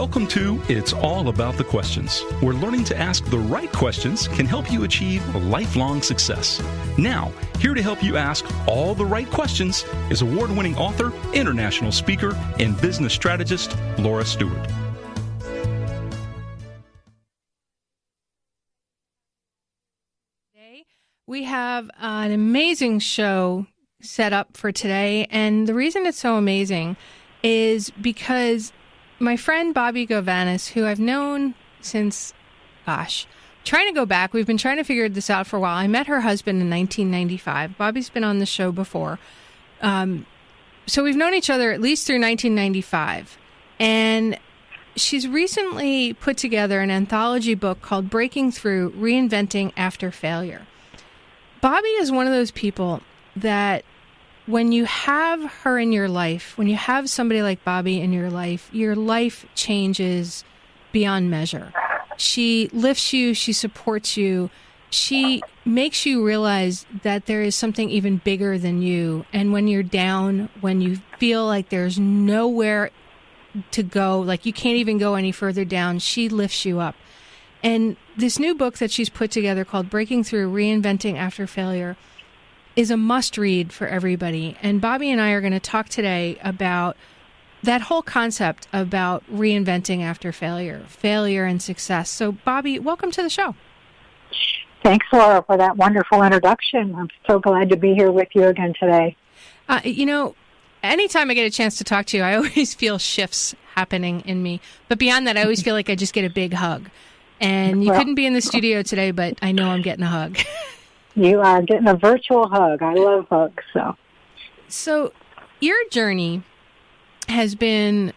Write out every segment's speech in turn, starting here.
Welcome to It's All About the Questions, where learning to ask the right questions can help you achieve lifelong success. Now, here to help you ask all the right questions is award-winning author, international speaker, and business strategist, Laura Stewart. We have an amazing show set up for today, and the reason it's so amazing is because my friend Bobbi Govanus, who I've known since, trying to go back. We've been trying to figure this out for a while. I met her husband in 1995. Bobbi's been on the show before. So we've known each other at least through 1995. And she's recently put together an anthology book called Breaking Through, Reinventing After Failure. Bobbi is one of those people that when you have her in your life, when you have somebody like Bobbi in your life changes beyond measure. She lifts you, she supports you, she makes you realize that there is something even bigger than you. And when you're down, when you feel like there's nowhere to go, like you can't even go any further down, she lifts you up. And this new book that she's put together called Breaking Through, Reinventing After Failure is a must-read for everybody. And Bobbi and I are going to talk today about that whole concept about reinventing after failure and success. So, Bobbi, welcome to the show. Thanks, Laura, for that wonderful introduction. I'm so glad to be here with you again today. Anytime I get a chance to talk to you, I always feel shifts happening in me. But beyond that, I always feel like I just get a big hug. And you couldn't be in the studio today, but I know I'm getting a hug. You are getting a virtual hug. I love hugs. So your journey has been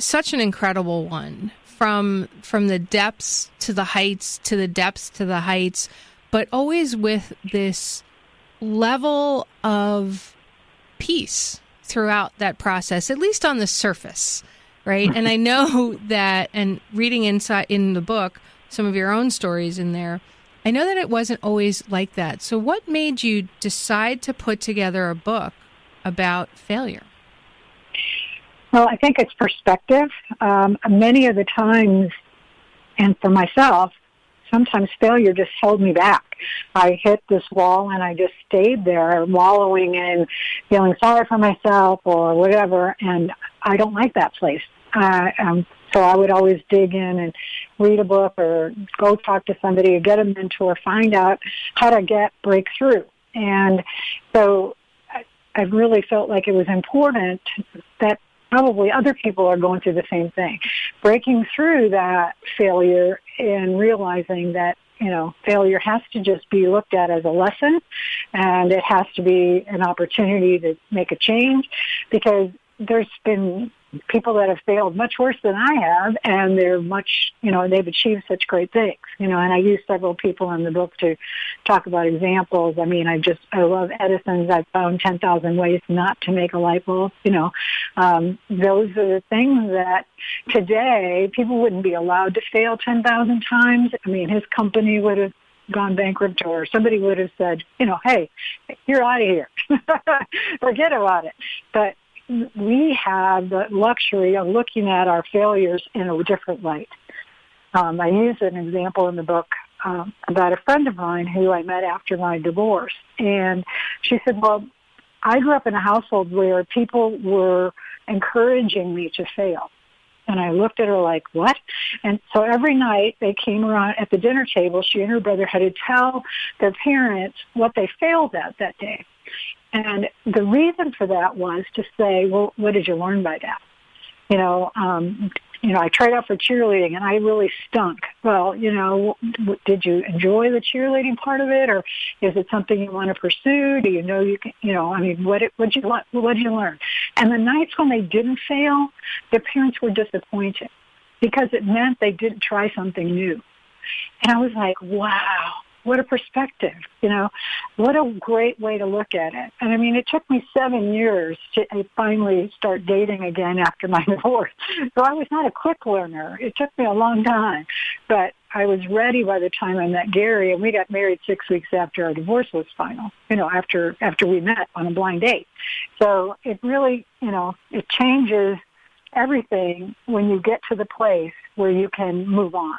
such an incredible one, from the depths to the heights, to the depths to the heights, but always with this level of peace throughout that process, at least on the surface, right? And I know that, and reading inside in the book, some of your own stories in there, I know that it wasn't always like that. So what made you decide to put together a book about failure? Well, I think it's perspective. Many of the times, and for myself, sometimes failure just held me back. I hit this wall and I just stayed there wallowing in feeling sorry for myself or whatever, and I don't like that place. So I would always dig in and read a book or go talk to somebody or get a mentor, find out how to break through. And so I really felt like it was important that probably other people are going through the same thing. Breaking through that failure and realizing that, failure has to just be looked at as a lesson, and it has to be an opportunity to make a change, because there's been people that have failed much worse than I have, and they're they've achieved such great things, and I use several people in the book to talk about examples. I mean, I love Edison's, I found 10,000 ways not to make a light bulb, those are the things that today people wouldn't be allowed to fail 10,000 times. I mean, his company would have gone bankrupt, or somebody would have said, hey, you're out of here. Forget about it. But we have the luxury of looking at our failures in a different light. I use an example in the book about a friend of mine who I met after my divorce. And she said, well, I grew up in a household where people were encouraging me to fail. And I looked at her like, what? And so every night they came around at the dinner table, she and her brother had to tell their parents what they failed at that day. And the reason for that was to say, well, what did you learn by that? I tried out for cheerleading and I really stunk. Well, did you enjoy the cheerleading part of it, or is it something you want to pursue? Do you know you can, what'd you learn? And the nights when they didn't fail, the parents were disappointed because it meant they didn't try something new. And I was like, wow. What a perspective, what a great way to look at it. And I mean, it took me 7 years to finally start dating again after my divorce. So I was not a quick learner. It took me a long time, but I was ready by the time I met Gary, and we got married 6 weeks after our divorce was final, after we met on a blind date. So it really, it changes everything when you get to the place where you can move on.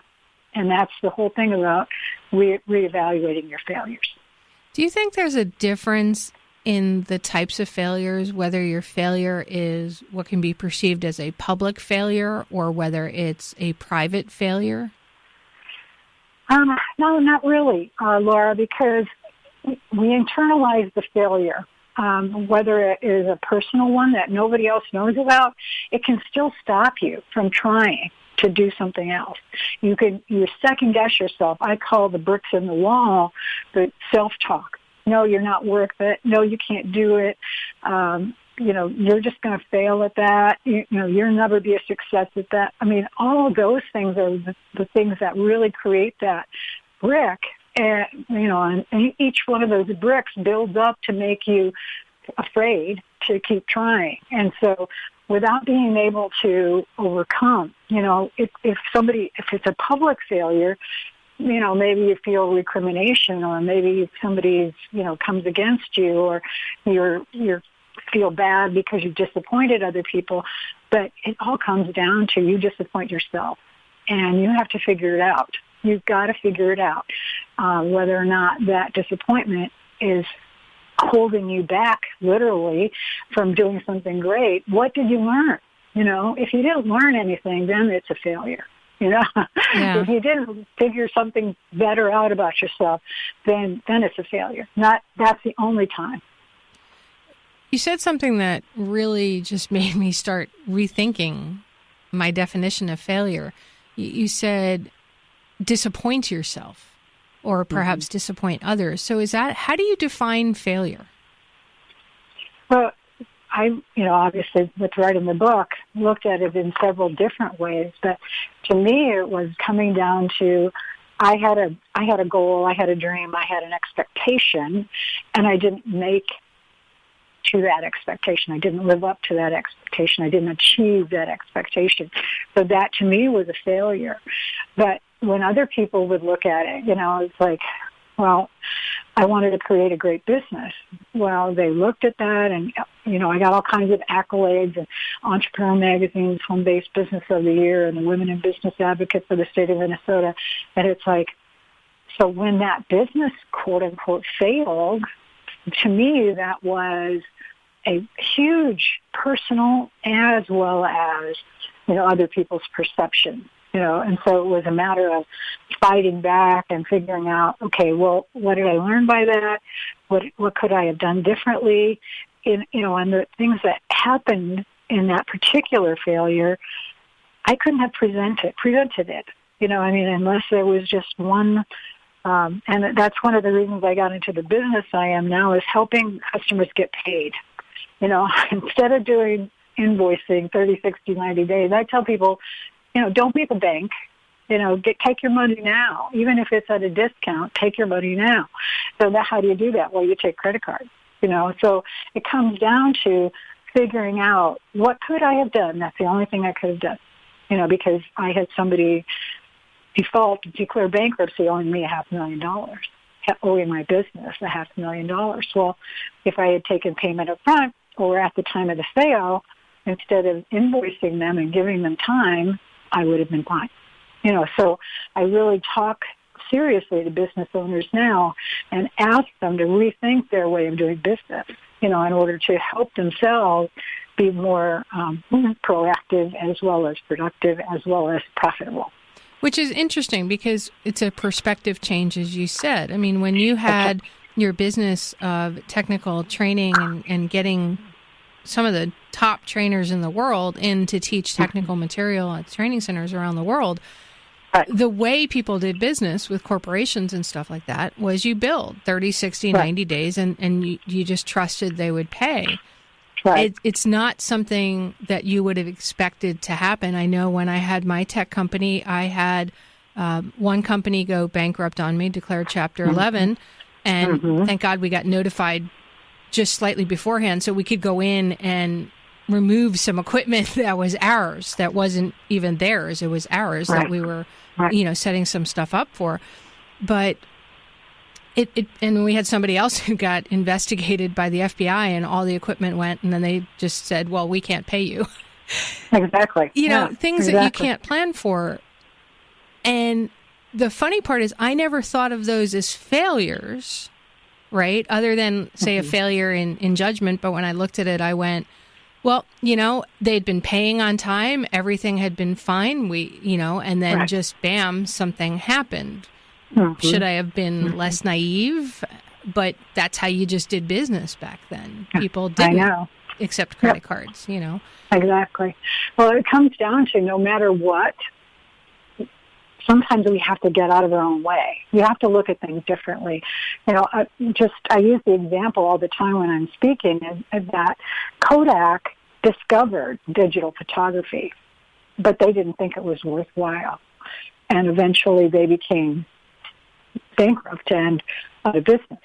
And that's the whole thing about reevaluating your failures. Do you think there's a difference in the types of failures, whether your failure is what can be perceived as a public failure or whether it's a private failure? No, not really, Laura, because we internalize the failure. Whether it is a personal one that nobody else knows about, it can still stop you from trying to do something else. You second guess yourself. I call the bricks in the wall the self-talk. No, you're not worth it. No, you can't do it. You're just going to fail at that. You'll never be a success at that. I mean, all of those things are the things that really create that brick. And each one of those bricks builds up to make you afraid to keep trying. And so without being able to overcome, if it's a public failure, maybe you feel recrimination, or maybe somebody, comes against you, or you feel bad because you disappointed other people. But it all comes down to you disappoint yourself, and you have to figure it out. You've got to figure it out, whether or not that disappointment is holding you back, literally, from doing something great. What did you learn? If you didn't learn anything, then it's a failure. Yeah. If you didn't figure something better out about yourself, then it's a failure. That's the only time. You said something that really just made me start rethinking my definition of failure. You said disappoint yourself, or perhaps disappoint others. So how do you define failure? Well, I, obviously with writing the book, looked at it in several different ways, but to me it was coming down to I had a goal, I had a dream, I had an expectation, and I didn't make to that expectation. I didn't live up to that expectation. I didn't achieve that expectation. So that to me was a failure. But when other people would look at it, it's like, well, I wanted to create a great business. Well, they looked at that, and, I got all kinds of accolades and Entrepreneur Magazine's Home-Based Business of the Year and the Women in Business Advocate for the state of Minnesota. And it's like, so when that business, quote unquote, failed, to me, that was a huge personal as well as, other people's perception. And so it was a matter of fighting back and figuring out, okay, well, what did I learn by that? What could I have done differently? And the things that happened in that particular failure, I couldn't have prevented it. Unless there was just one, and that's one of the reasons I got into the business I am now, is helping customers get paid. Instead of doing invoicing 30, 60, 90 days, I tell people, don't be the bank. Take your money now. Even if it's at a discount, take your money now. So how do you do that? Well, you take credit cards. So it comes down to figuring out what could I have done. That's the only thing I could have done. Because I had somebody declare bankruptcy owing me $500,000, owing my business $500,000. Well, if I had taken payment up front or at the time of the sale, instead of invoicing them and giving them time, I would have been fine. So I really talk seriously to business owners now and ask them to rethink their way of doing business, in order to help themselves be more proactive as well as productive as well as profitable. Which is interesting because it's a perspective change, as you said. I mean, when you had your business of technical training and getting some of the top trainers in the world in to teach technical material at training centers around the world, the way people did business with corporations and stuff like that was you billed 30, 60, 90 days, and you just trusted they would pay. Right. It's not something that you would have expected to happen. I know when I had my tech company, I had one company go bankrupt on me, declared Chapter 11, and thank God we got notified just slightly beforehand so we could go in and remove some equipment that was ours, that wasn't even theirs. It was ours that we were, setting some stuff up for. But and we had somebody else who got investigated by the FBI and all the equipment went, and then they just said, well, we can't pay you. Exactly. Things that you can't plan for. And the funny part is I never thought of those as failures, right? Other than, say, a failure in judgment. But when I looked at it, I went, well, they'd been paying on time. Everything had been fine. And then just bam, something happened. Mm-hmm. Should I have been less naive? But that's how you just did business back then. People didn't accept credit cards, Exactly. Well, it comes down to no matter what, sometimes we have to get out of our own way. You have to look at things differently. I use the example all the time when I'm speaking is that Kodak discovered digital photography, but they didn't think it was worthwhile. And eventually they became bankrupt and out of business.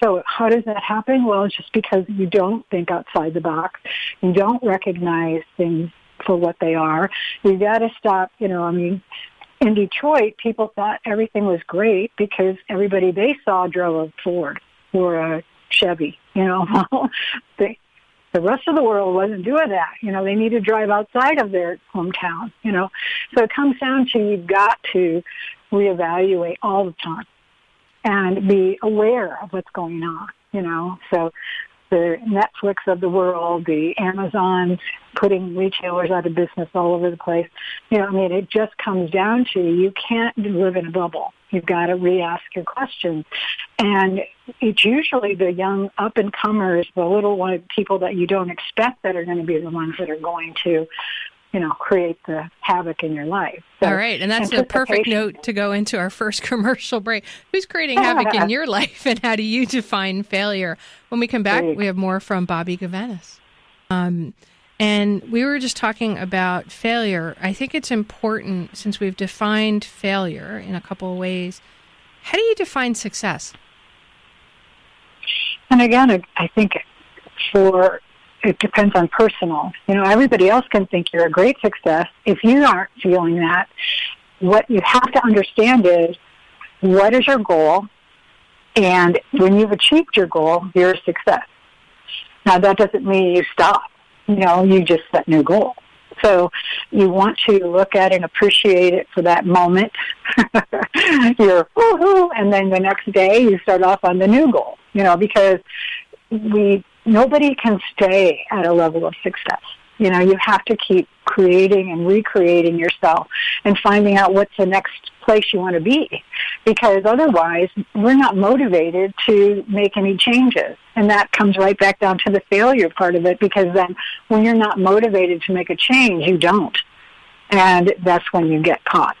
So how does that happen? Well, it's just because you don't think outside the box. You don't recognize things for what they are. You got to stop, in Detroit, people thought everything was great because everybody they saw drove a Ford or a Chevy, The rest of the world wasn't doing that. They need to drive outside of their hometown, So it comes down to you've got to reevaluate all the time and be aware of what's going on, So the Netflix of the world, the Amazons putting retailers out of business all over the place. It just comes down to you can't live in a bubble. You've got to re-ask your questions. And it's usually the young up-and-comers, the little people that you don't expect that are going to be the ones that are going to, create the havoc in your life. So, all right. And that's the perfect note to go into our first commercial break. Who's creating havoc in your life, and how do you define failure? When we come back, we have more from Bobbi Govanus. And we were just talking about failure. I think it's important, since we've defined failure in a couple of ways, how do you define success? And again, I think it depends on personal. Everybody else can think you're a great success. If you aren't feeling that, what you have to understand is, what is your goal? And when you've achieved your goal, you're a success. Now, that doesn't mean you stop. You just set new goals. So you want to look at and appreciate it for that moment. You're woohoo, and then the next day you start off on the new goal. Because nobody can stay at a level of success. You have to keep creating and recreating yourself and finding out what's the next place you want to be, because otherwise we're not motivated to make any changes. And that comes right back down to the failure part of it, because then when you're not motivated to make a change, you don't. And that's when you get caught.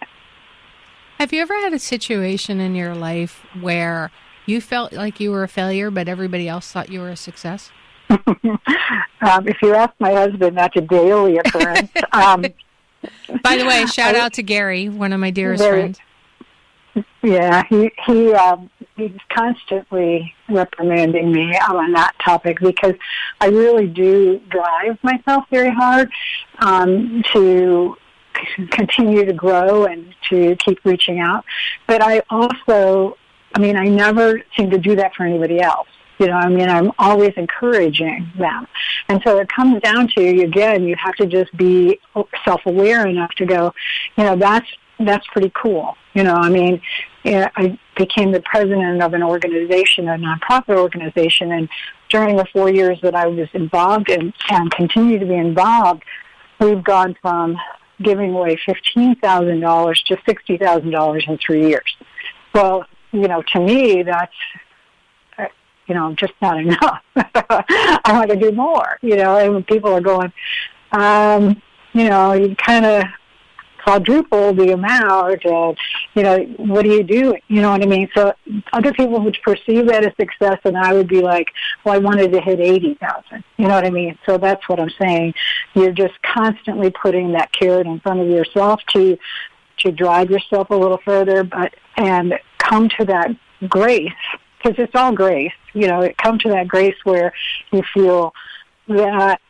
Have you ever had a situation in your life where you felt like you were a failure, but everybody else thought you were a success? If you ask my husband, that's a daily occurrence. By the way, shout out to Gary, one of my dearest friends. Yeah, he's constantly reprimanding me on that topic, because I really do drive myself very hard to continue to grow and to keep reaching out. But I also, I never seem to do that for anybody else. I'm always encouraging them. And so it comes down to, again, you have to just be self-aware enough to go, that's pretty cool. I became the president of an organization, a nonprofit organization, and during the 4 years that I was involved in and continue to be involved, we've gone from giving away $15,000 to $60,000 in 3 years. Well, to me, that's just not enough. I want to do more, and when people are going, you kind of quadruple the amount, what do you do? You know what I mean? So other people would perceive that as success, and I would be like, well, I wanted to hit 80,000. You know what I mean? So that's what I'm saying. You're just constantly putting that carrot in front of yourself to drive yourself a little further, and come to that grace. Because it's all grace, come to that grace where you feel that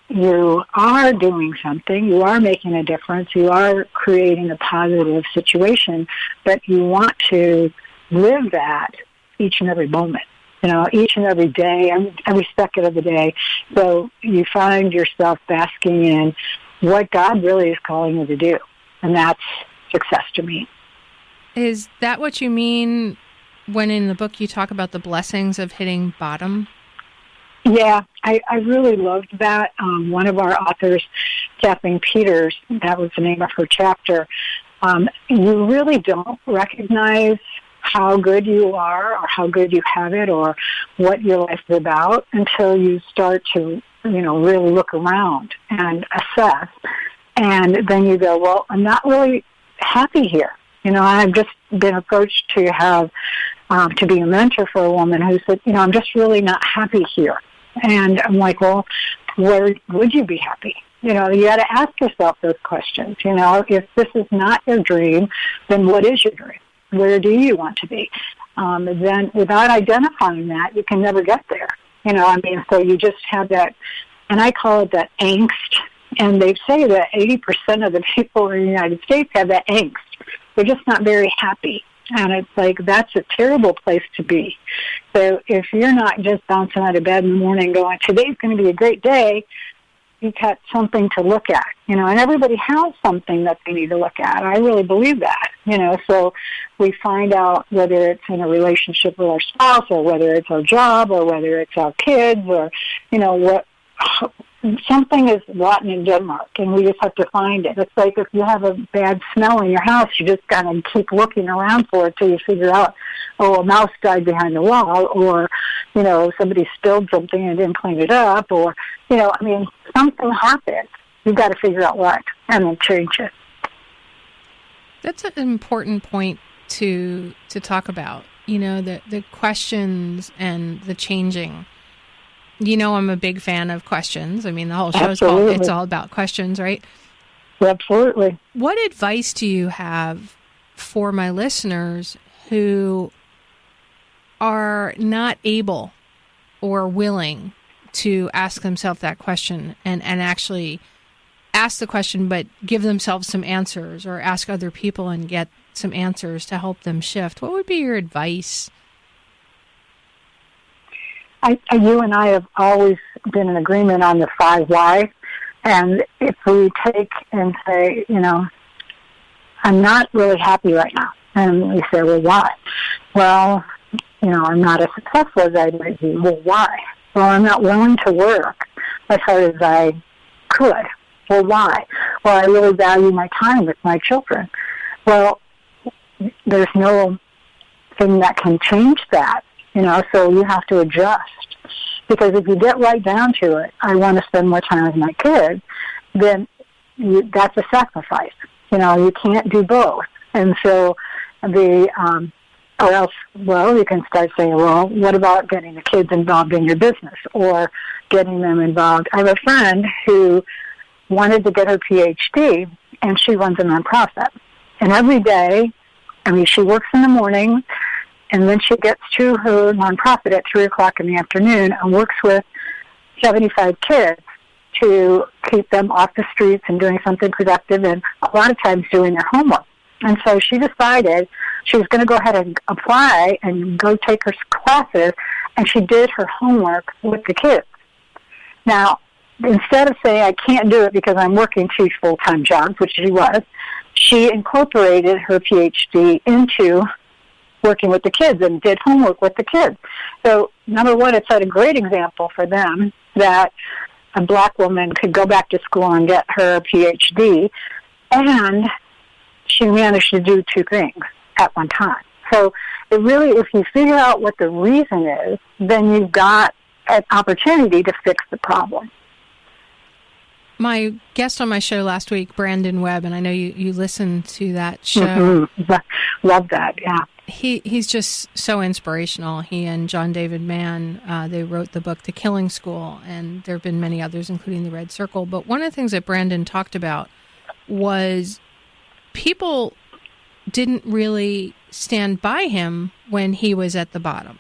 you are doing something, you are making a difference, you are creating a positive situation, but you want to live that each and every moment, each and every day, every second of the day. So you find yourself basking in what God really is calling you to do. And that's success to me. Is that what you mean when in the book you talk about the blessings of hitting bottom? Yeah, I really loved that. One of our authors, Kathleen Peters, that was the name of her chapter, you really don't recognize how good you are or how good you have it or what your life is about until you start to, really look around and assess. And then you go, well, I'm not really happy here. I've just been approached to have, to be a mentor for a woman who said, I'm just really not happy here. And I'm like, well, where would you be happy? You got to ask yourself those questions. If this is not your dream, then what is your dream? Where do you want to be? Then without identifying that, you can never get there. So you just have that, and I call it that angst. And they say that 80% of the people in the United States have that angst. They're just not very happy. And it's like, that's a terrible place to be. So if you're not just bouncing out of bed in the morning going, today's going to be a great day, you've got something to look at, and everybody has something that they need to look at. I really believe that, so we find out whether it's in a relationship with our spouse or whether it's our job or whether it's our kids or, something is rotten in Denmark, and we just have to find it. It's like if you have a bad smell in your house, you just got to keep looking around for it till you figure out, a mouse died behind the wall, or, somebody spilled something and didn't clean it up, or, something happened. You've got to figure out what and then change it. That's an important point to talk about, the questions and the changing. I'm a big fan of questions. The whole show is it's all about questions, right? Absolutely. What advice do you have for my listeners who are not able or willing to ask themselves that question and actually ask the question, but give themselves some answers or ask other people and get some answers to help them shift? What would be your advice? You and I have always been in agreement on the 5 why. And if we take and say, I'm not really happy right now. And we say, well, why? Well, I'm not as successful as I might be. Well, why? Well, I'm not willing to work as hard as I could. Well, why? Well, I really value my time with my children. Well, there's no thing that can change that. So you have to adjust. Because if you get right down to it, I want to spend more time with my kids, then that's a sacrifice. You can't do both. And so or else, you can start saying, well, what about getting the kids involved in your business or getting them involved? I have a friend who wanted to get her PhD, and she runs a nonprofit. And every day, she works in the morning, and then she gets to her nonprofit at 3 o'clock in the afternoon and works with 75 kids to keep them off the streets and doing something productive and a lot of times doing their homework. And so she decided she was going to go ahead and apply and go take her classes, and she did her homework with the kids. Now, instead of saying, I can't do it because I'm working 2 full-time jobs, which she was, she incorporated her PhD into working with the kids and did homework with the kids. So, number one, it set a great example for them that a black woman could go back to school and get her PhD, and she managed to do 2 things at one time. So, it really, if you figure out what the reason is, then you've got an opportunity to fix the problem. My guest on my show last week, Brandon Webb, and I know you listened to that show. Mm-hmm. Love that, yeah. He's just so inspirational. He and John David Mann, they wrote the book The Killing School, and there have been many others, including The Red Circle. But one of the things that Brandon talked about was people didn't really stand by him when he was at the bottom,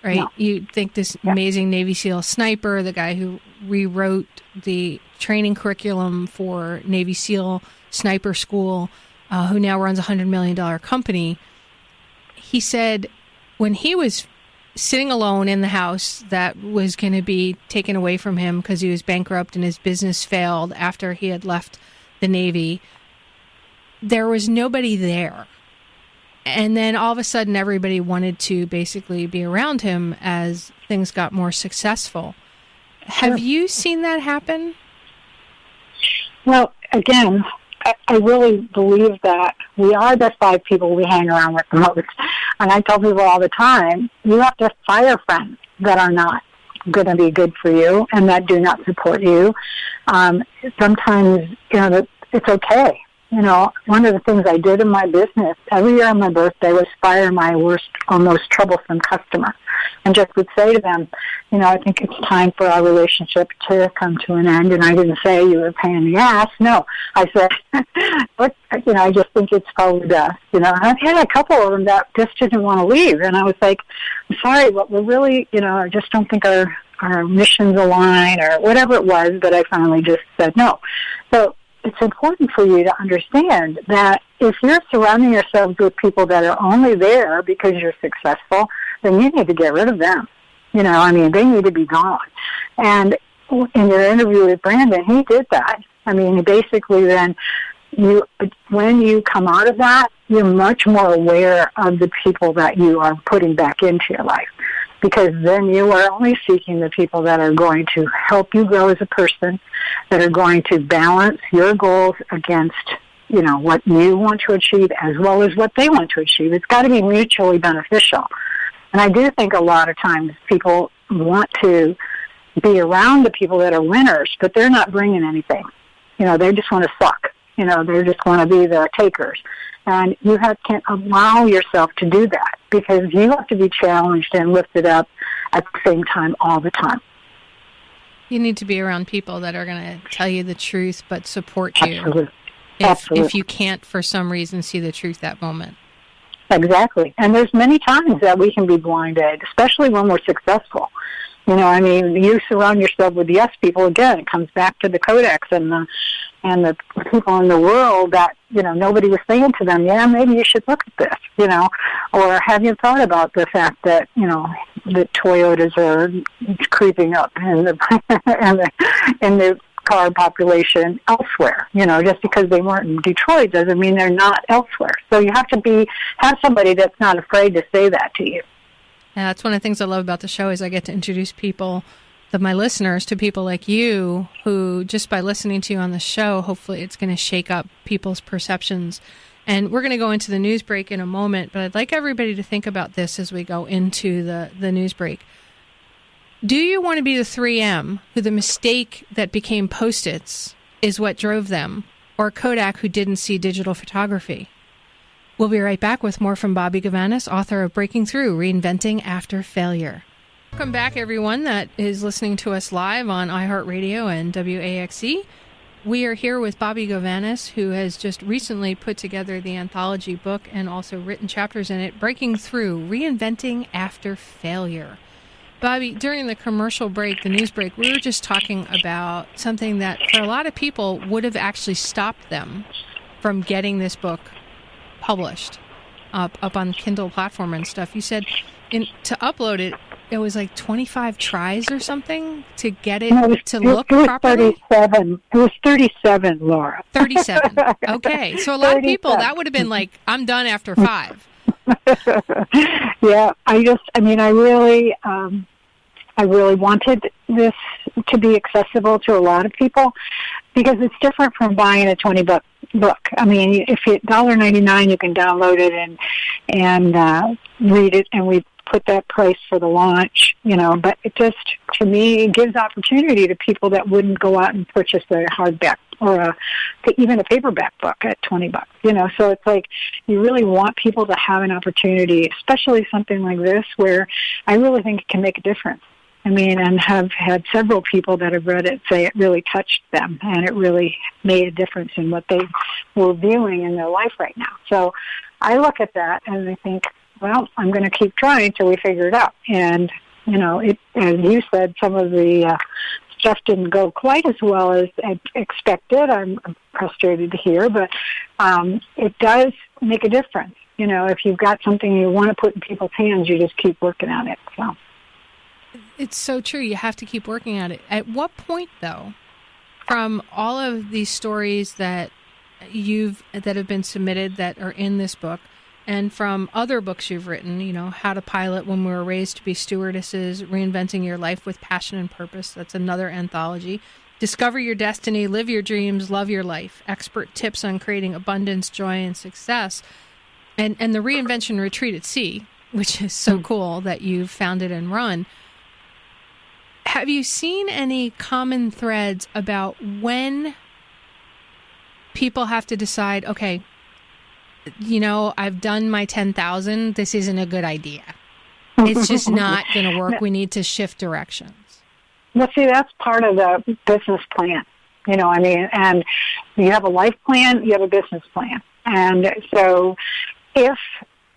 right? No. You think this amazing Navy SEAL sniper, the guy who rewrote the training curriculum for Navy SEAL sniper school, who now runs a $100 million company. He said when he was sitting alone in the house that was going to be taken away from him because he was bankrupt and his business failed after he had left the Navy. There was nobody there. And then all of a sudden, everybody wanted to basically be around him as things got more successful. Sure. Have you seen that happen? Well, again, I really believe that we are the 5 people we hang around with the most. And I tell people all the time, you have to fire friends that are not going to be good for you and that do not support you. Sometimes, it's okay. One of the things I did in my business, every year on my birthday, was fire my worst or most troublesome customer. And just would say to them, I think it's time for our relationship to come to an end. And I didn't say you were a pain in the ass. No, I said, I just think it's probably best. And I've had a couple of them that just didn't want to leave. And I was like, I'm sorry, but we're really, I just don't think our missions align or whatever it was. But I finally just said no. So it's important for you to understand that if you're surrounding yourselves with people that are only there because you're successful, then you need to get rid of them. They need to be gone. And in your interview with Brandon, he did that. Basically then, when you come out of that, you're much more aware of the people that you are putting back into your life. Because then you are only seeking the people that are going to help you grow as a person, that are going to balance your goals against, what you want to achieve as well as what they want to achieve. It's got to be mutually beneficial. And I do think a lot of times people want to be around the people that are winners, but they're not bringing anything. They just want to suck. They just want to be the takers. And you can't allow yourself to do that because you have to be challenged and lifted up at the same time all the time. You need to be around people that are going to tell you the truth but support you. Absolutely. If you can't, for some reason, see the truth that moment. Exactly. And there's many times that we can be blinded, especially when we're successful. You surround yourself with yes people. Again, it comes back to the codex and the people in the world that, nobody was saying to them, yeah, maybe you should look at this, or have you thought about the fact that, the Toyotas are creeping up in the car population elsewhere. Just because they weren't in Detroit doesn't mean they're not elsewhere. So you have to have somebody that's not afraid to say that to you. Yeah, that's one of the things I love about the show is I get to introduce my listeners to people like you who just by listening to you on the show, hopefully it's going to shake up people's perceptions. And we're going to go into the news break in a moment, but I'd like everybody to think about this as we go into the news break. Do you want to be the 3M who the mistake that became Post-its is what drove them, or Kodak who didn't see digital photography? We'll be right back with more from Bobbi Govanus, author of Breaking Through, Reinventing After Failure. Welcome back, everyone that is listening to us live on iHeartRadio and WAXE. We are here with Bobbi Govanus, who has just recently put together the anthology book and also written chapters in it, Breaking Through, Reinventing After Failure. Bobbi, during the commercial break, the news break, we were just talking about something that for a lot of people would have actually stopped them from getting this book published up on the Kindle platform and stuff. You said to upload it, it was like 25 tries or something to get it look properly? 37. It was 37, Laura. 37. Okay. So a lot of people, that would have been like, I'm done after 5. Yeah. I really wanted this to be accessible to a lot of people because it's different from buying a $20 book. If it's $1.99, you can download it and read it, and we put that price for the launch, but it just, to me, it gives opportunity to people that wouldn't go out and purchase a hardback or even a paperback book at $20, so it's like you really want people to have an opportunity, especially something like this where I really think it can make a difference. And have had several people that have read it say it really touched them and it really made a difference in what they were viewing in their life right now. So I look at that and I think, well, I'm going to keep trying until we figure it out. And, as you said, some of the stuff didn't go quite as well as expected. I'm frustrated to hear, but it does make a difference. If you've got something you want to put in people's hands, you just keep working on it. So it's so true. You have to keep working at it. At what point, though, from all of these stories that have been submitted that are in this book, and from other books you've written, How to Pilot When We Were Raised to Be Stewardesses, Reinventing Your Life with Passion and Purpose, that's another anthology. Discover Your Destiny, Live Your Dreams, Love Your Life, Expert Tips on Creating Abundance, Joy, and Success, and the Reinvention Retreat at Sea, which is so cool that you've founded and run. Have you seen any common threads about when people have to decide, okay, I've done my 10,000, this isn't a good idea. It's just not going to work. We need to shift directions. Well, see, that's part of the business plan, and you have a life plan, you have a business plan. And so if,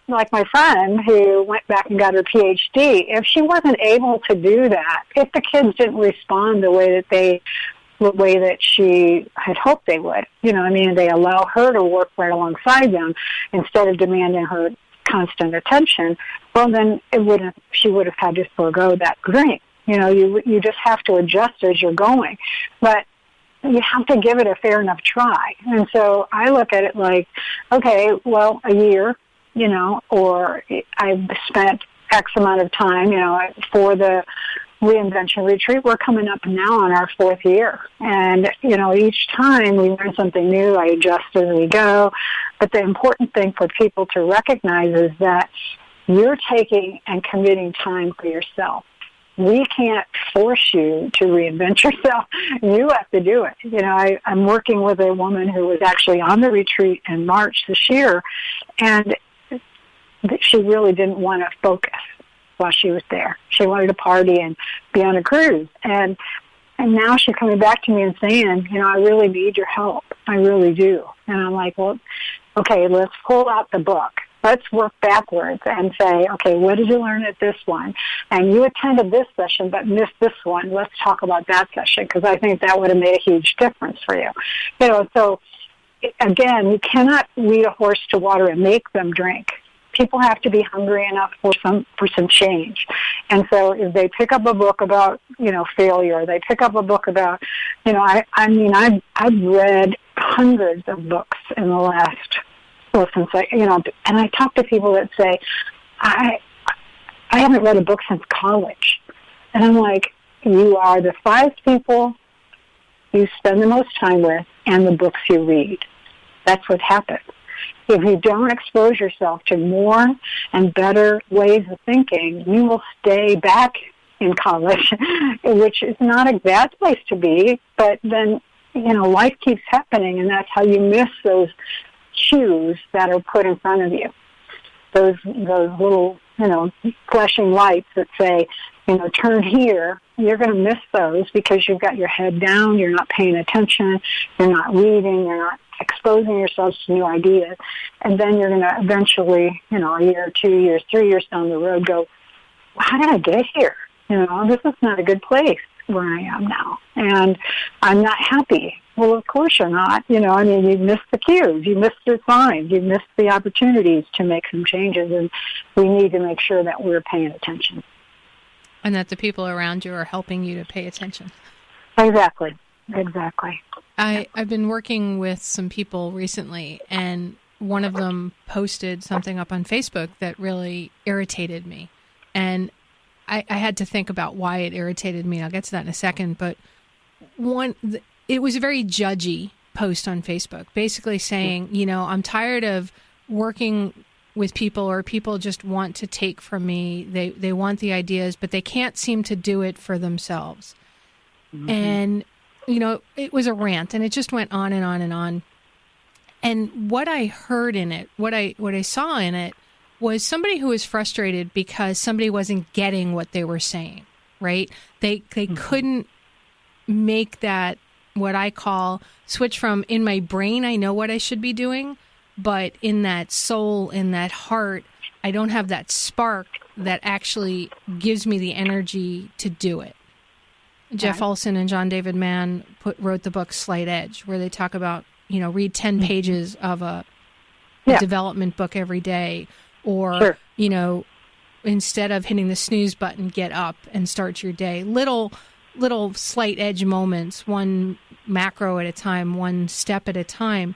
like my friend who went back and got her PhD, if she wasn't able to do that, if the kids didn't respond the way that she had hoped they would, they allow her to work right alongside them instead of demanding her constant attention, well, then she would have had to forego that dream. You just have to adjust as you're going. But you have to give it a fair enough try. And so I look at it like, okay, well, a year, or I've spent X amount of time, for the Reinvention Retreat. We're coming up now on our 4th year. And, each time we learn something new, I adjust as we go. But the important thing for people to recognize is that you're taking and committing time for yourself. We can't force you to reinvent yourself. You have to do it. I'm working with a woman who was actually on the retreat in March this year, and she really didn't want to focus while she was there. She wanted to party and be on a cruise. And now she's coming back to me and saying, I really need your help. I really do. And I'm like, well, okay, let's pull out the book. Let's work backwards and say, okay, what did you learn at this one? And you attended this session but missed this one. Let's talk about that session, because I think that would have made a huge difference for you. So again, you cannot lead a horse to water and make them drink. People have to be hungry enough for some change. And so if they pick up a book about, failure, they pick up a book about, I've read hundreds of books in the last, since and I talk to people that say, I haven't read a book since college. And I'm like, you are the 5 people you spend the most time with and the books you read. That's what happens. If you don't expose yourself to more and better ways of thinking, you will stay back in college, which is not a bad place to be, but then, life keeps happening, and that's how you miss those cues that are put in front of you. Those little, flashing lights that say, turn here. You're going to miss those because you've got your head down, you're not paying attention, you're not reading, you're not exposing yourselves to new ideas. And then you're going to eventually, a year, 2 years, 3 years down the road go, how did I get here? This is not a good place where I am now. And I'm not happy. Well, of course you're not. You missed the cues, you missed the signs, you missed the opportunities to make some changes, and we need to make sure that we're paying attention. And that the people around you are helping you to pay attention. Exactly. I've been working with some people recently, and one of them posted something up on Facebook that really irritated me. And I had to think about why it irritated me. I'll get to that in a second. But it was a very judgy post on Facebook, basically saying, I'm tired of working with people, or people just want to take from me. They want the ideas, but they can't seem to do it for themselves. Mm-hmm. And, it was a rant, and it just went on and on and on. And what I heard in it, what I saw in it, was somebody who was frustrated because somebody wasn't getting what they were saying, right? They mm-hmm. couldn't make that, what I call, switch from, in my brain, I know what I should be doing, but in that soul, in that heart, I don't have that spark that actually gives me the energy to do it. Jeff Olson and John David Mann wrote the book Slight Edge, where they talk about, read 10 pages of a a development book every day, or, Sure. Instead of hitting the snooze button, get up and start your day. Little slight edge moments, one macro at a time, one step at a time.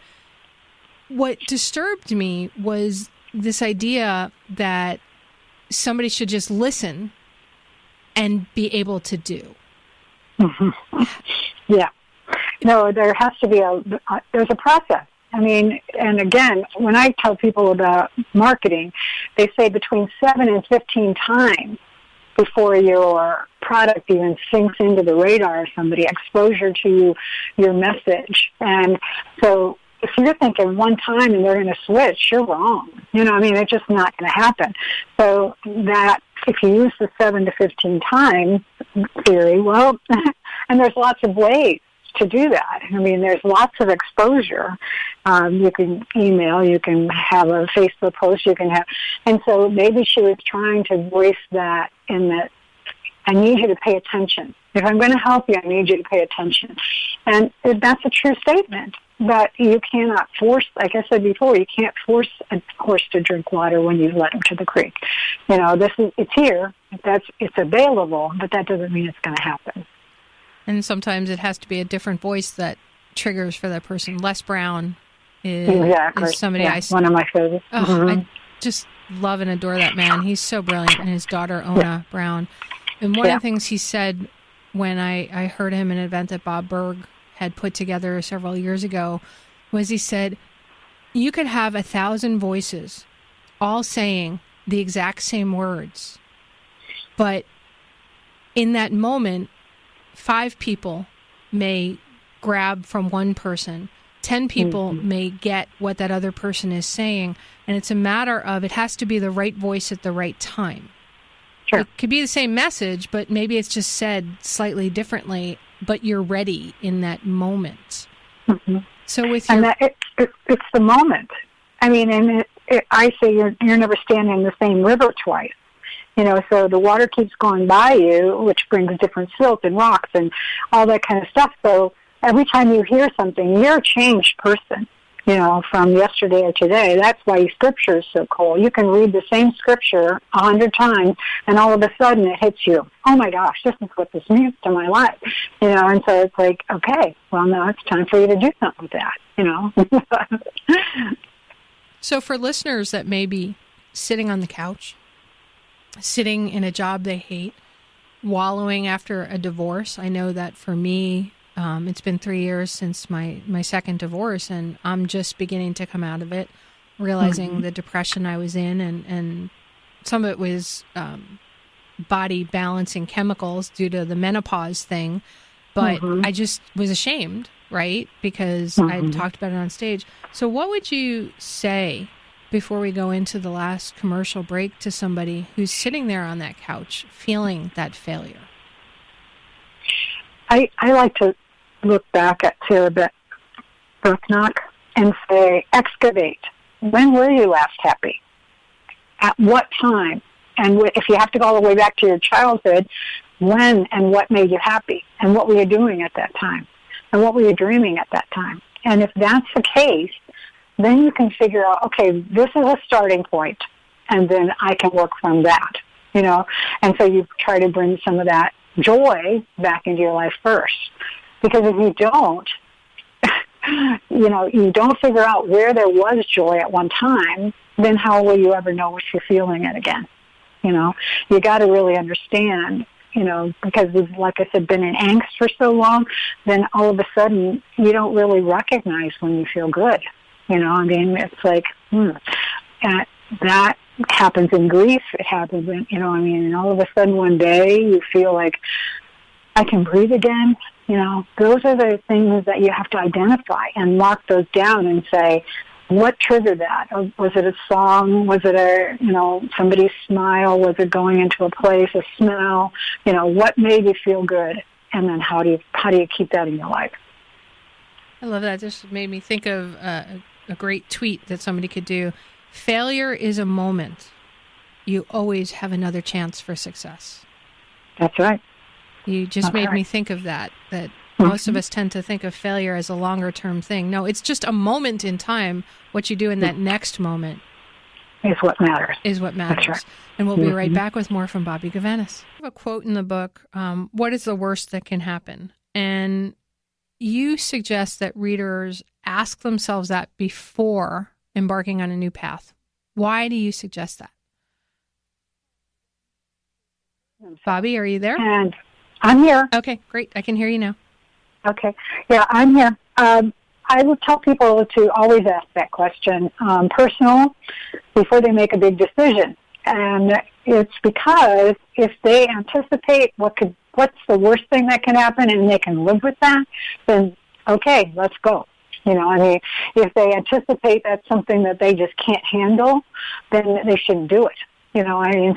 What disturbed me was this idea that somebody should just listen and be able to do. Mm-hmm. Yeah. No, there has to be there's a process. I mean, and again, when I tell people about marketing, they say between 7 and 15 times before your product even sinks into the radar of somebody, exposure to your message. And so if you're thinking one time and they're going to switch, you're wrong. It's just not going to happen. So that if you use the 7 to 15 times theory, well, and there's lots of ways to do that. There's lots of exposure. You can email, you can have a Facebook post, and so maybe she was trying to voice that in that, I need you to pay attention. If I'm going to help you, I need you to pay attention. And that's a true statement. But you cannot force, like I said before, you can't force a horse to drink water when you let him to the creek. It's here, it's available, but that doesn't mean it's going to happen. And sometimes it has to be a different voice that triggers for that person. Les Brown is somebody one of my favorites. I just love and adore that man. He's so brilliant. And his daughter, Ona Brown. And one of the things he said when I heard him in an event that Bob Berg had put together several years ago was he said, you could have 1,000 voices all saying the exact same words. But in that moment, 5 people may grab from one person. 10 people may get what that other person is saying. And it's a matter of, it has to be the right voice at the right time. Sure. It could be the same message, but maybe it's just said slightly differently, but you're ready in that moment. Mm-hmm. So with your... And it's the moment. I say you're never standing in the same river twice. So the water keeps going by you, which brings different silt and rocks and all that kind of stuff. So every time you hear something, you're a changed person, from yesterday or today. That's why Scripture is so cool. You can read the same Scripture 100 times, and all of a sudden it hits you. Oh, my gosh, this is what this means to my life. And so it's like, okay, well, now it's time for you to do something with that, So for listeners that may be sitting on the couch, sitting in a job they hate, wallowing after a divorce. I know that for me, it's been 3 years since my second divorce, and I'm just beginning to come out of it, realizing the depression I was in, and some of it was body balancing chemicals due to the menopause thing, but I just was ashamed, right? Because I had talked about it on stage. So what would you say before we go into the last commercial break to somebody who's sitting there on that couch feeling that failure? I like to look back at Sarah Bucknock and say, excavate. When were you last happy? At what time? And if you have to go all the way back to your childhood, when and what made you happy? And what were you doing at that time? And what were you dreaming at that time? And if that's the case, then you can figure out, okay, this is a starting point, and then I can work from that, And so you try to bring some of that joy back into your life first. Because if you don't, you don't figure out where there was joy at one time, then how will you ever know what you're feeling it again? You got to really understand, because we've, like I said, been in angst for so long, then all of a sudden you don't really recognize when you feel good. It's like, and that happens in grief. It happens in, and all of a sudden one day you feel like I can breathe again. Those are the things that you have to identify and mark those down and say, what triggered that? Was it a song? Was it somebody's smile? Was it going into a place, a smell? What made you feel good? And then how do you keep that in your life? I love that. This made me think of a great tweet that somebody could do. Failure is a moment. You always have another chance for success. That's right. You just made me think of that Most of us tend to think of failure as a longer-term thing. No, it's just a moment in time. What you do in that next moment is what matters. That's right. And we'll be right back with more from Bobbi Govanus. I have a quote in the book, what is the worst that can happen? And you suggest that readers ask themselves that before embarking on a new path. Why do you suggest that? Bobbi, are you there? And I'm here. Okay, great. I can hear you now. Okay. Yeah, I'm here. I would tell people to always ask that question, personal, before they make a big decision. And it's because if they anticipate what's the worst thing that can happen and they can live with that, then okay, let's go. If they anticipate that's something that they just can't handle, then they shouldn't do it.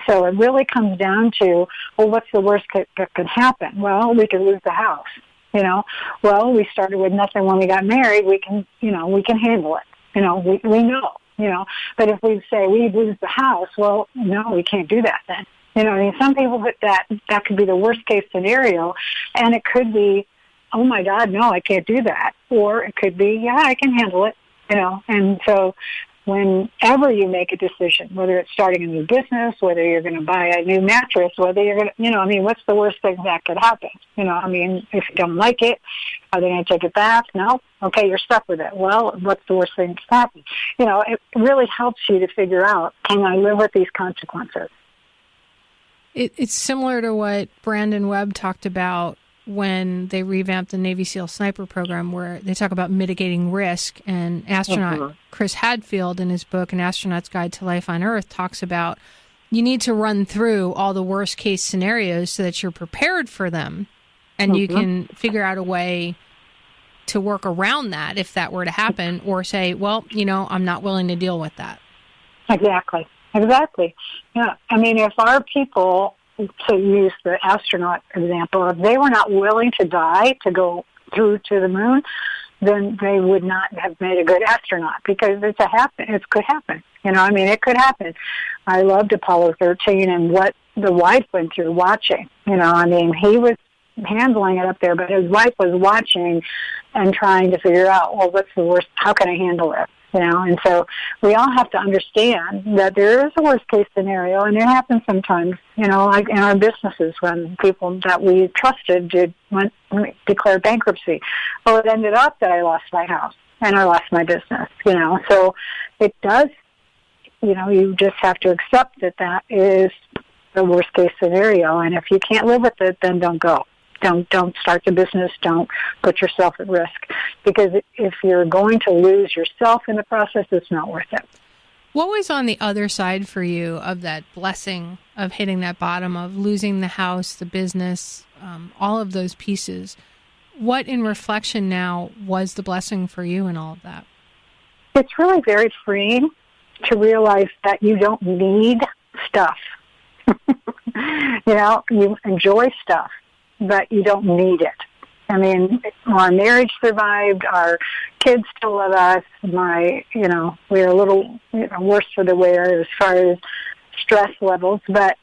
So it really comes down to, well, what's the worst that could happen? Well, we could lose the house. Well, we started with nothing when we got married. We can handle it. We know. But if we say we lose the house, well, no, we can't do that then. Some people that could be the worst case scenario, and it could be, oh my God, no, I can't do that. Or it could be, yeah, I can handle it. And so whenever you make a decision, whether it's starting a new business, whether you're going to buy a new mattress, whether you're going to, what's the worst thing that could happen? If you don't like it, are they going to take it back? No? Okay, you're stuck with it. Well, what's the worst thing that could happen? It really helps you to figure out, can I live with these consequences? It's similar to what Brandon Webb talked about when they revamped the Navy SEAL sniper program, where they talk about mitigating risk. And astronaut Chris Hadfield, in his book, An Astronaut's Guide to Life on Earth, talks about you need to run through all the worst case scenarios so that you're prepared for them, and you can figure out a way to work around that if that were to happen, or say, well, I'm not willing to deal with that. Exactly. Yeah. If our people, to use the astronaut example, if they were not willing to die to go through to the moon, then they would not have made a good astronaut, because it could happen. It could happen. I loved Apollo 13 and what the wife went through watching. He was handling it up there, but his wife was watching and trying to figure out, well, what's the worst? How can I handle it? And so we all have to understand that there is a worst case scenario, and it happens sometimes, like in our businesses when people that we trusted declare bankruptcy. Well, it ended up that I lost my house and I lost my business, so it does, you just have to accept that is the worst case scenario. And if you can't live with it, then don't go. Don't start the business. Don't put yourself at risk, because if you're going to lose yourself in the process, it's not worth it. What was on the other side for you of that blessing of hitting that bottom, of losing the house, the business, all of those pieces? What, in reflection now, was the blessing for you in all of that? It's really very freeing to realize that you don't need stuff. You enjoy stuff, but you don't need it. Our marriage survived. Our kids still love us. We're a little worse for the wear as far as stress levels, but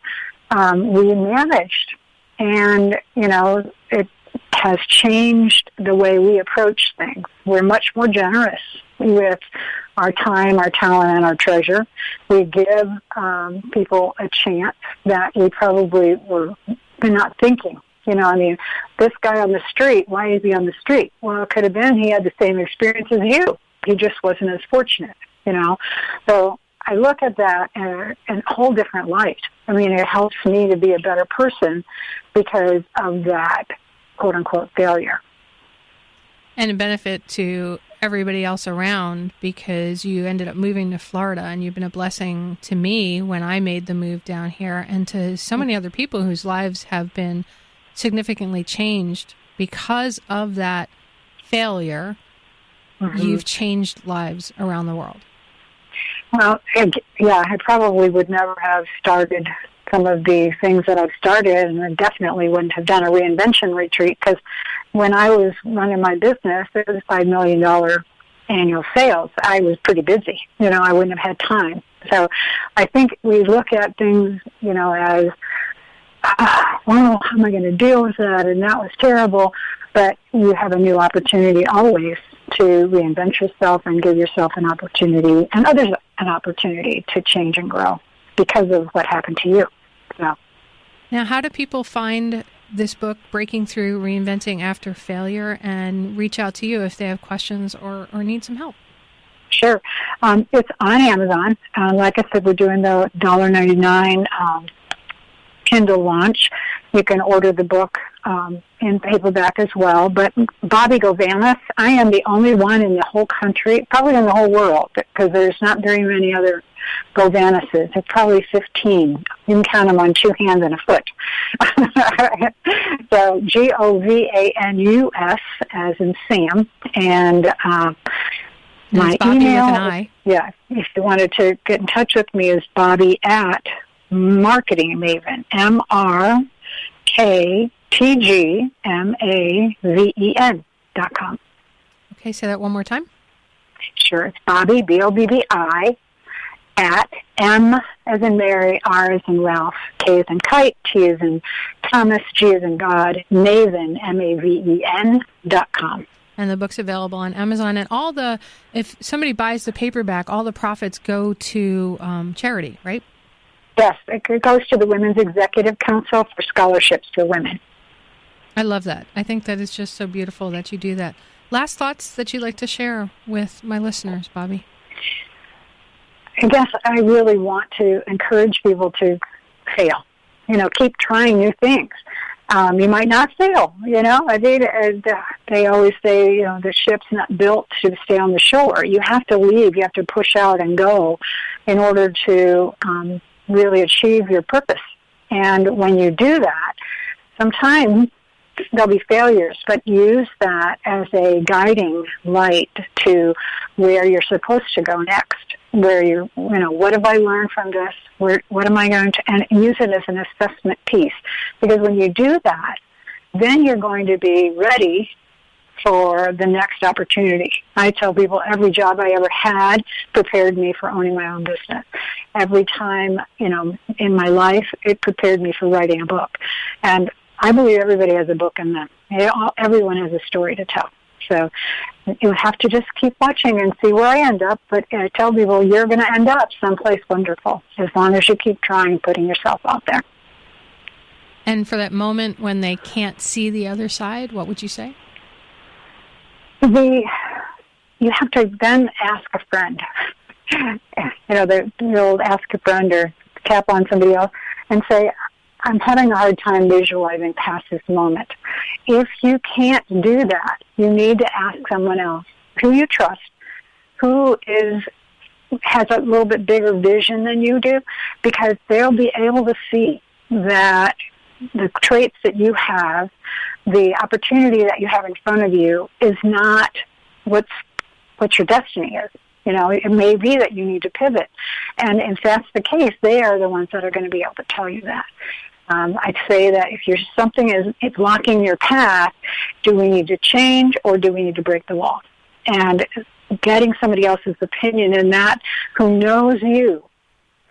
we managed. And, it has changed the way we approach things. We're much more generous with our time, our talent, and our treasure. We give people a chance that we probably were not thinking. This guy on the street, why is he on the street? Well, it could have been he had the same experience as you. He just wasn't as fortunate, So I look at that in a whole different light. It helps me to be a better person because of that, quote-unquote, failure. And a benefit to everybody else around, because you ended up moving to Florida, and you've been a blessing to me when I made the move down here, and to so many other people whose lives have been significantly changed because of that failure. You've changed lives around the world. Well, I probably would never have started some of the things that I've started, and I definitely wouldn't have done a reinvention retreat, because when I was running my business, it was $5 million annual sales. I was pretty busy. I wouldn't have had time. So I think we look at things, as well, how am I going to deal with that? And that was terrible. But you have a new opportunity always to reinvent yourself and give yourself an opportunity and others an opportunity to change and grow because of what happened to you. So. Now, how do people find this book, Breaking Through, Reinventing After Failure, and reach out to you if they have questions or need some help? Sure. It's on Amazon. Like I said, we're doing the $1.99 Kindle launch. You can order the book in paperback as well. But Bobbi Govanus, I am the only one in the whole country, probably in the whole world, because there's not very many other Govanuses. There's probably 15. You can count them on two hands and a foot. So Govanus as in Sam. And my Bobbi email, with an I. Yeah, if you wanted to get in touch with me, is Bobbi at Marketing Maven, MarkTGMaven.com. Okay, say that one more time. Sure, it's Bobbi, Bobbi, at M as in Mary, R as in Ralph, K as in Kite, T as in Thomas, G as in God, Maven, MAVEN.com. And the book's available on Amazon. And if somebody buys the paperback, all the profits go to charity, right? Yes, it goes to the Women's Executive Council for scholarships for women. I love that. I think that is just so beautiful that you do that. Last thoughts that you'd like to share with my listeners, Bobbi? I guess I really want to encourage people to fail. Keep trying new things. You might not fail, they always say, the ship's not built to stay on the shore. You have to leave. You have to push out and go in order to really achieve your purpose. And when you do that, sometimes there'll be failures, but use that as a guiding light to where you're supposed to go next. Where what have I learned from this? What am I going to, and use it as an assessment piece. Because when you do that, then you're going to be ready for the next opportunity. I tell people every job I ever had prepared me for owning my own business. Every time, in my life, it prepared me for writing a book. And I believe everybody has a book in them. Everyone has a story to tell. So you have to just keep watching and see where I end up. But I tell people you're going to end up someplace wonderful as long as you keep trying and putting yourself out there. And for that moment when they can't see the other side, what would you say? You have to then ask a friend. The old ask a friend or tap on somebody else and say, I'm having a hard time visualizing past this moment. If you can't do that, you need to ask someone else who you trust, who has a little bit bigger vision than you do, because they'll be able to see that the traits that you have, the opportunity that you have in front of you is not what your destiny is. It may be that you need to pivot. And if that's the case, they are the ones that are going to be able to tell you that. I'd say that if something is blocking your path, do we need to change or do we need to break the wall? And getting somebody else's opinion in that who knows you,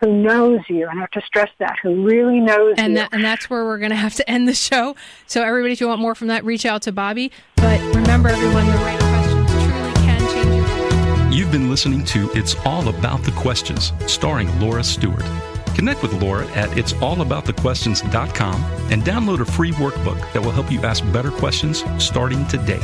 and I have to stress that, who really knows you. And that's where we're going to have to end the show. So everybody, if you want more from that, reach out to Bobbi. But remember, everyone, the right questions truly can change your life. You've been listening to It's All About the Questions, starring Laura Stewart. Connect with Laura at it'sallaboutthequestions.com and download a free workbook that will help you ask better questions starting today.